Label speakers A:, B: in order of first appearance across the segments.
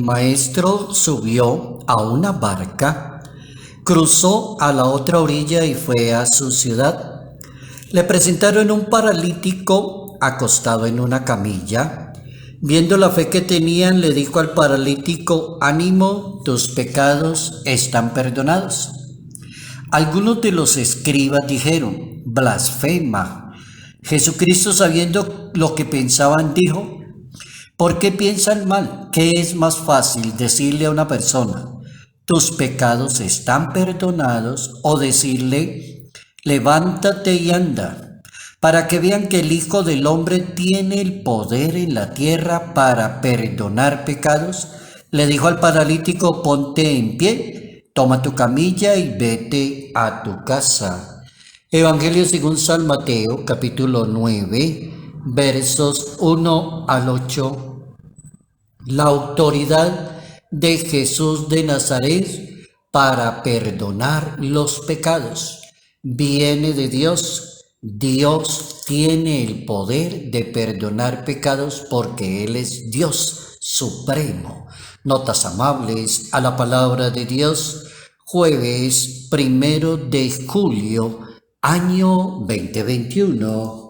A: maestro subió a una barca, cruzó a la otra orilla y fue a su ciudad. Le presentaron un paralítico acostado en una camilla. Viendo la fe que tenían, le dijo al paralítico: ánimo, tus pecados están perdonados. Algunos de los escribas dijeron: blasfema. Jesucristo, sabiendo lo que pensaban, dijo: ¿por qué piensan mal? ¿Qué es más fácil, decirle a una persona: tus pecados están perdonados, o decirle: levántate y anda? Para que vean que el Hijo del Hombre tiene el poder en la tierra para perdonar pecados, le dijo al paralítico: ponte en pie, toma tu camilla y vete a tu casa. Evangelio según San Mateo, capítulo 9, versos 1 al 8. La autoridad de Jesús de Nazaret para perdonar los pecados viene de Dios. Dios tiene el poder de perdonar pecados porque Él es Dios supremo. Notas amables a la palabra de Dios, jueves 1 de julio, año 2021.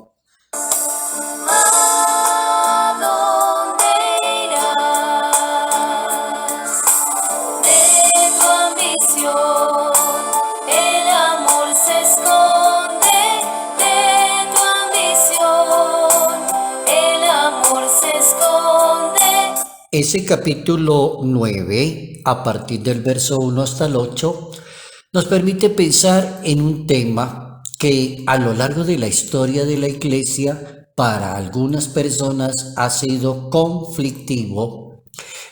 A: Ese capítulo 9, a partir del verso 1 hasta el 8, nos permite pensar en un tema que a lo largo de la historia de la Iglesia para algunas personas ha sido conflictivo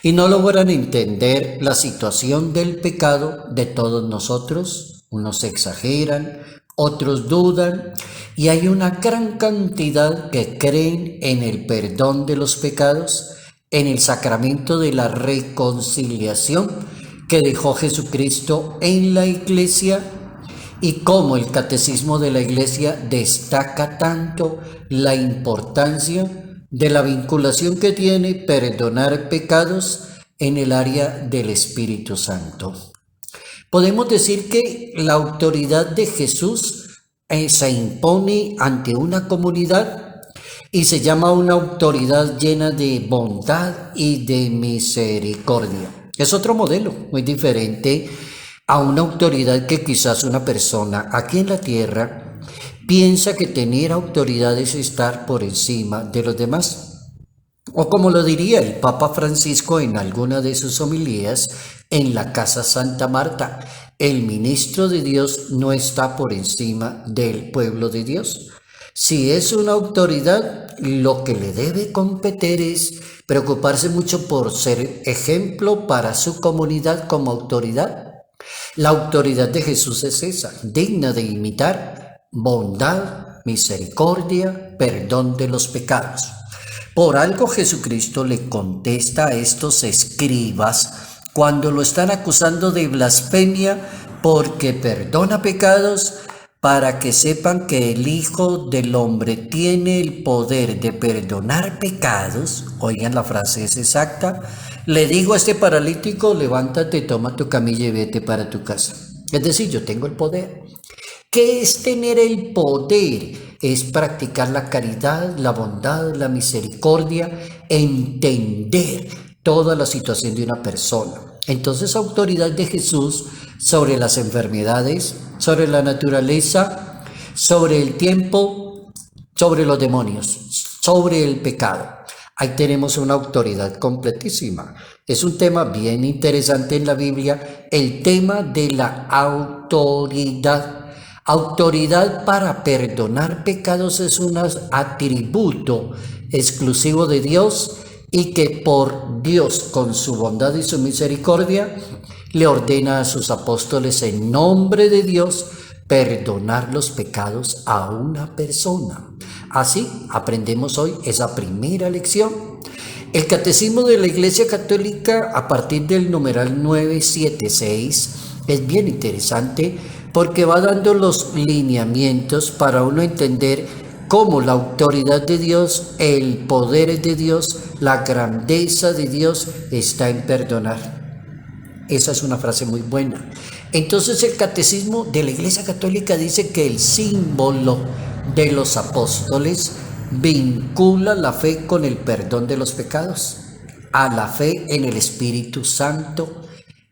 A: y no logran entender la situación del pecado de todos nosotros. Unos exageran, otros dudan, y hay una gran cantidad que creen en el perdón de los pecados, en el sacramento de la reconciliación que dejó Jesucristo en la Iglesia, y cómo el catecismo de la Iglesia destaca tanto la importancia de la vinculación que tiene perdonar pecados en el área del Espíritu Santo. Podemos decir que la autoridad de Jesús se impone ante una comunidad y se llama una autoridad llena de bondad y de misericordia. Es otro modelo muy diferente a una autoridad que quizás una persona aquí en la tierra piensa que tener autoridad es estar por encima de los demás. O como lo diría el Papa Francisco en alguna de sus homilías en la Casa Santa Marta: el ministro de Dios no está por encima del pueblo de Dios. Si es una autoridad, lo que le debe competir es preocuparse mucho por ser ejemplo para su comunidad como autoridad. La autoridad de Jesús es esa, digna de imitar: bondad, misericordia, perdón de los pecados. Por algo Jesucristo le contesta a estos escribas cuando lo están acusando de blasfemia porque perdona pecados, para que sepan que el Hijo del Hombre tiene el poder de perdonar pecados. Oigan, la frase es exacta: le digo a este paralítico: levántate, toma tu camilla y vete para tu casa. Es decir, yo tengo el poder. ¿Qué es tener el poder? Es practicar la caridad, la bondad, la misericordia, entender toda la situación de una persona. Entonces, autoridad de Jesús sobre las enfermedades, sobre la naturaleza, sobre el tiempo, sobre los demonios, sobre el pecado. Ahí tenemos una autoridad completísima. Es un tema bien interesante en la Biblia, el tema de la autoridad. Autoridad para perdonar pecados es un atributo exclusivo de Dios, y que por Dios, con su bondad y su misericordia, le ordena a sus apóstoles en nombre de Dios perdonar los pecados a una persona. Así aprendemos hoy esa primera lección. El Catecismo de la Iglesia Católica, a partir del numeral 976, es bien interesante porque va dando los lineamientos para uno entender cómo la autoridad de Dios, el poder de Dios, la grandeza de Dios está en perdonar. Esa es una frase muy buena. Entonces el catecismo de la Iglesia Católica dice que el símbolo de los apóstoles vincula la fe con el perdón de los pecados, a la fe en el Espíritu Santo.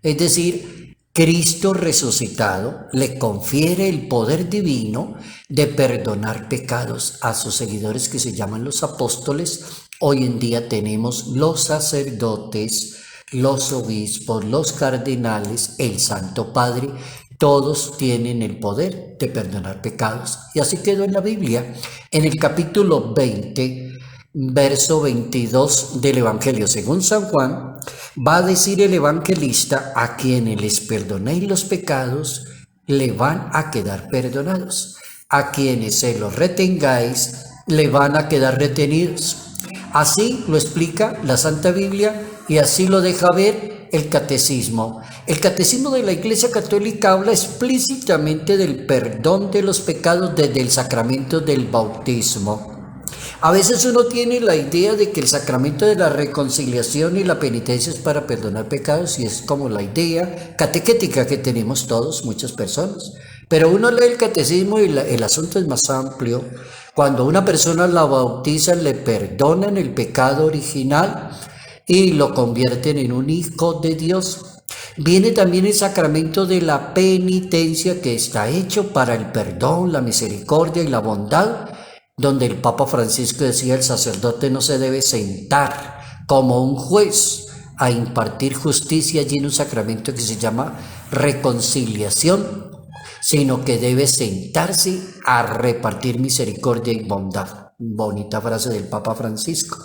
A: Es decir, Cristo resucitado le confiere el poder divino de perdonar pecados a sus seguidores, que se llaman los apóstoles. Hoy en día tenemos los sacerdotes, los obispos, los cardenales, el Santo Padre, todos tienen el poder de perdonar pecados. Y así quedó en la Biblia. En el capítulo 20, verso 22 del Evangelio según San Juan, va a decir el evangelista: a quienes les perdonéis los pecados, le van a quedar perdonados. A quienes se los retengáis, le van a quedar retenidos. Así lo explica la Santa Biblia y así lo deja ver el catecismo. El catecismo de la Iglesia Católica habla explícitamente del perdón de los pecados desde el sacramento del bautismo. A veces uno tiene la idea de que el sacramento de la reconciliación y la penitencia es para perdonar pecados, y es como la idea catequética que tenemos todos, muchas personas. Pero uno lee el catecismo y el asunto es más amplio. Cuando una persona la bautiza, le perdonan el pecado original y lo convierten en un hijo de Dios. Viene también el sacramento de la penitencia, que está hecho para el perdón, la misericordia y la bondad, donde el Papa Francisco decía: el sacerdote no se debe sentar como un juez a impartir justicia allí en un sacramento que se llama reconciliación, sino que debe sentarse a repartir misericordia y bondad. Bonita frase del Papa Francisco.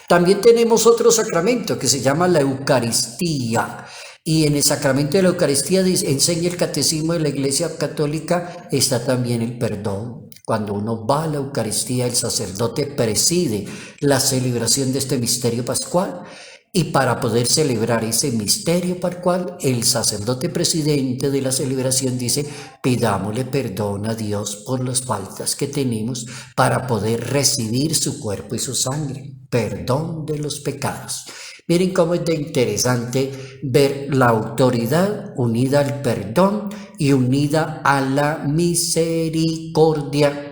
A: También tenemos otro sacramento que se llama la Eucaristía. Y en el sacramento de la Eucaristía enseña el catecismo de la Iglesia Católica, está también el perdón. Cuando uno va a la Eucaristía, el sacerdote preside la celebración de este misterio pascual. Y para poder celebrar ese misterio pascual, el sacerdote presidente de la celebración dice: pidámosle perdón a Dios por las faltas que tenemos para poder recibir su cuerpo y su sangre. Perdón de los pecados. Miren cómo es de interesante ver la autoridad unida al perdón y unida a la misericordia.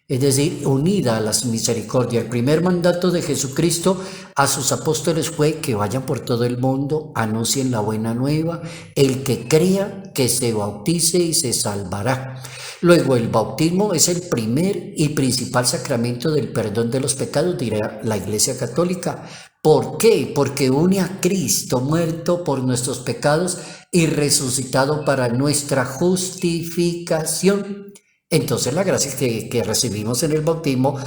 A: Es decir, unida a las misericordias. El primer mandato de Jesucristo a sus apóstoles fue que vayan por todo el mundo, anuncien la buena nueva, el que crea, que se bautice y se salvará. Luego, el bautismo es el primer y principal sacramento del perdón de los pecados, dirá la Iglesia Católica. ¿Por qué? Porque une a Cristo muerto por nuestros pecados y resucitado para nuestra justificación. Entonces la gracia que recibimos en el bautismo,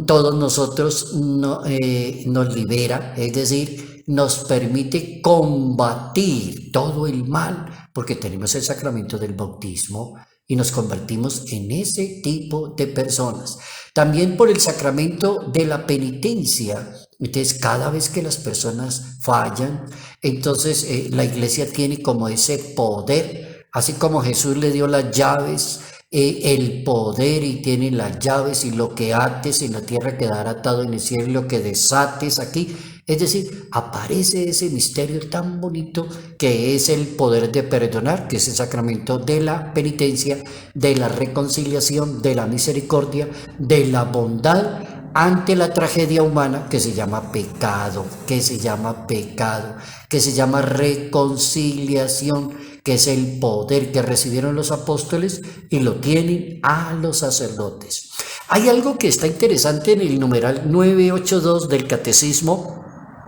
A: todos nosotros nos libera, es decir, nos permite combatir todo el mal, porque tenemos el sacramento del bautismo y nos convertimos en ese tipo de personas. También por el sacramento de la penitencia. Entonces, cada vez que las personas fallan, entonces la Iglesia tiene como ese poder, así como Jesús le dio las llaves, el poder, y tiene las llaves, y lo que ates en la tierra quedará atado en el cielo, y lo que desates aquí. Es decir, aparece ese misterio tan bonito que es el poder de perdonar, que es el sacramento de la penitencia, de la reconciliación, de la misericordia, de la bondad ante la tragedia humana que se llama pecado, que se llama reconciliación, que es el poder que recibieron los apóstoles y lo tienen a los sacerdotes. Hay algo que está interesante en el numeral 982 del Catecismo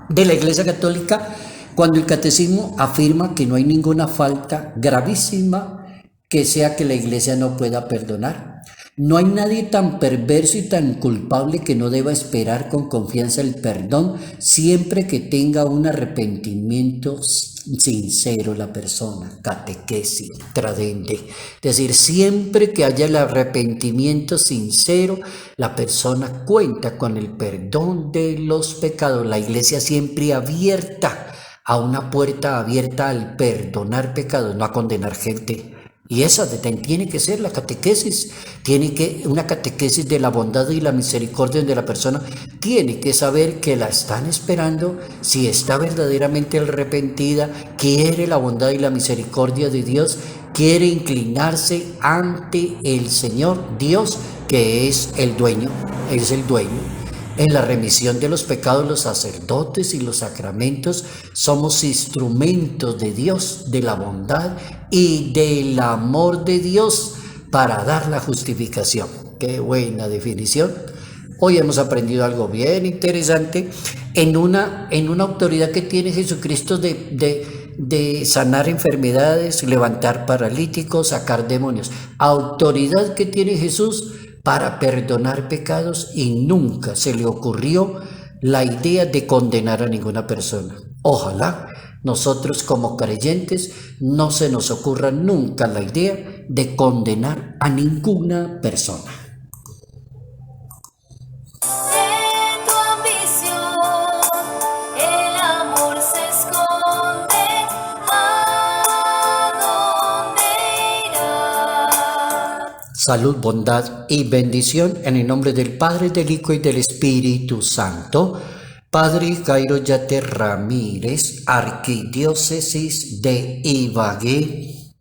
A: de la Iglesia Católica, cuando el Catecismo afirma que no hay ninguna falta gravísima que sea que la Iglesia no pueda perdonar. No hay nadie tan perverso y tan culpable que no deba esperar con confianza el perdón siempre que tenga un arrepentimiento sincero la persona, catequesis, tradende. Es decir, siempre que haya el arrepentimiento sincero, la persona cuenta con el perdón de los pecados. La Iglesia siempre abierta, a una puerta abierta al perdonar pecados, no a condenar gente. Y esa tiene que ser la catequesis, una catequesis de la bondad y la misericordia de la persona tiene que saber que la están esperando, si está verdaderamente arrepentida, quiere la bondad y la misericordia de Dios, quiere inclinarse ante el Señor Dios, que es el dueño, es el dueño. En la remisión de los pecados, los sacerdotes y los sacramentos somos instrumentos de Dios, de la bondad y del amor de Dios para dar la justificación. Qué buena definición. Hoy hemos aprendido algo bien interesante en una autoridad que tiene Jesucristo de sanar enfermedades, levantar paralíticos, sacar demonios. Autoridad que tiene Jesús para perdonar pecados, y nunca se le ocurrió la idea de condenar a ninguna persona. Ojalá nosotros como creyentes no se nos ocurra nunca la idea de condenar a ninguna persona. Salud, bondad y bendición en el nombre del Padre, del Hijo y del Espíritu Santo. Padre Jairo Yate Ramírez, Arquidiócesis de Ibagué.